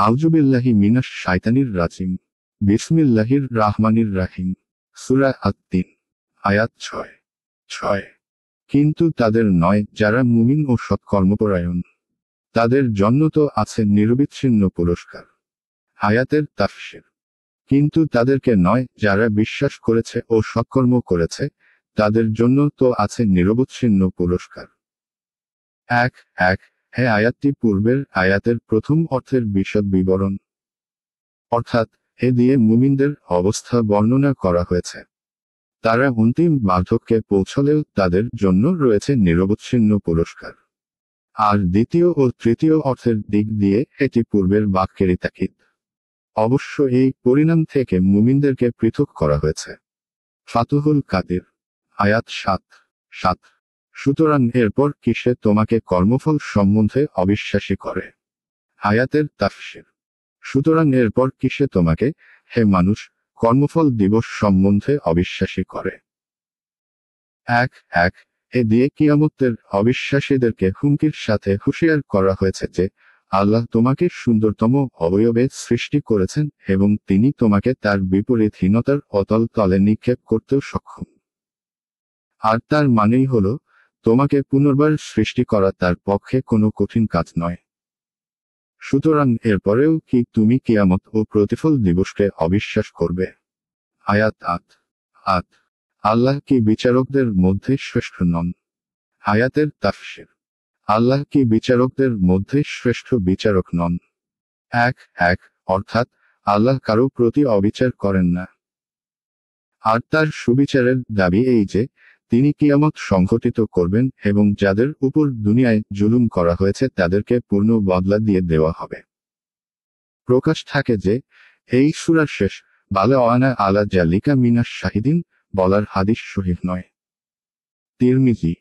আউযুবিল্লাহি মিনাশ শাইতানির রাজিম। বিসমিল্লাহির রাহমানির রাহিম। সূরা আত-তিন, আয়াত 6। কিন্তু তাদের নয় যারা মুমিন ও সৎকর্মপরায়ণ। তাদের জন্য তো আছে নিরবিচ্ছিন্ন পুরস্কার। আয়াতের তাফসীর। কিন্তু তাদেরকে নয় যারা বিশ্বাস করেছে ও সৎকর্ম করেছে, তাদের জন্য তো আছে নিরবচ্ছিন্ন পুরস্কার। হে আয়াতটি পূর্বের আয়াতের প্রথম অর্থের বিশদ বিবরণ, অর্থাৎ এ দিয়ে মুমিনদের অবস্থা বর্ণনা করা হয়েছে। তারা অন্তিম বার্ধক্যে পৌঁছলেও তাদের জন্য রয়েছে নিরবচ্ছিন্ন পুরস্কার। আর দ্বিতীয় ও তৃতীয় অর্থের দিক দিয়ে এটি পূর্বের বাক্যেরই তাকিদ। অবশ্য এই পরিণাম থেকে মুমিনদেরকে পৃথক করা হয়েছে। ফাতুহুল কাদির, আয়াত 7। সুতরাং এরপর কিসে তোমাকে কর্মফল সম্বন্ধে অবিশ্বাসী করে? আয়াতের তাফসীর। সুতরাং এরপর কিসে তোমাকে, হে মানুষ, কর্মফল দিবস সম্বন্ধে অবিশ্বাসী করে? এ দিয়ে কিয়ামতের অবিশ্বাসীদেরকে হুমকির সাথে হুঁশিয়ার করা হয়েছে যে, আল্লাহ তোমাকে সুন্দরতম অবয়বে সৃষ্টি করেছেন এবং তিনি তোমাকে তার বিপরীতহীনতার অতল তলে নিক্ষেপ করতেও সক্ষম। আর তার মানেই হলো, তোমাকে পুনর্বার সৃষ্টি করা তার পক্ষে কোনো কঠিন কাজ নয়। সুতরাং এরপরেও কি তুমি কিয়ামত ও প্রতিফল দিবসকে অবিশ্বাস করবে? আয়াত 8। আল্লাহ কি বিচারকদের মধ্যে শ্রেষ্ঠ নন? আয়াতের তাফসীর। আল্লাহ কি বিচারকদের মধ্যে শ্রেষ্ঠ বিচারক নন? অর্থাৎ আল্লাহ কারো প্রতি অবিচার করেন না। আর তার সুবিচারের দাবি এই যে, তিনি কিয়ামত সংঘটিত করবেন এবং যাদের উপর দুনিয়ায় জুলুম করা হয়েছে তাদেরকে পূর্ণ বদলা দিয়ে দেওয়া হবে। প্রকাশ থাকে যে, এই সূরার শেষ, বালা ওয়ানা আলা জালিকা মিনাশ শাহিদিন বলার হাদিস সহিহ নয়। তিরমিজি।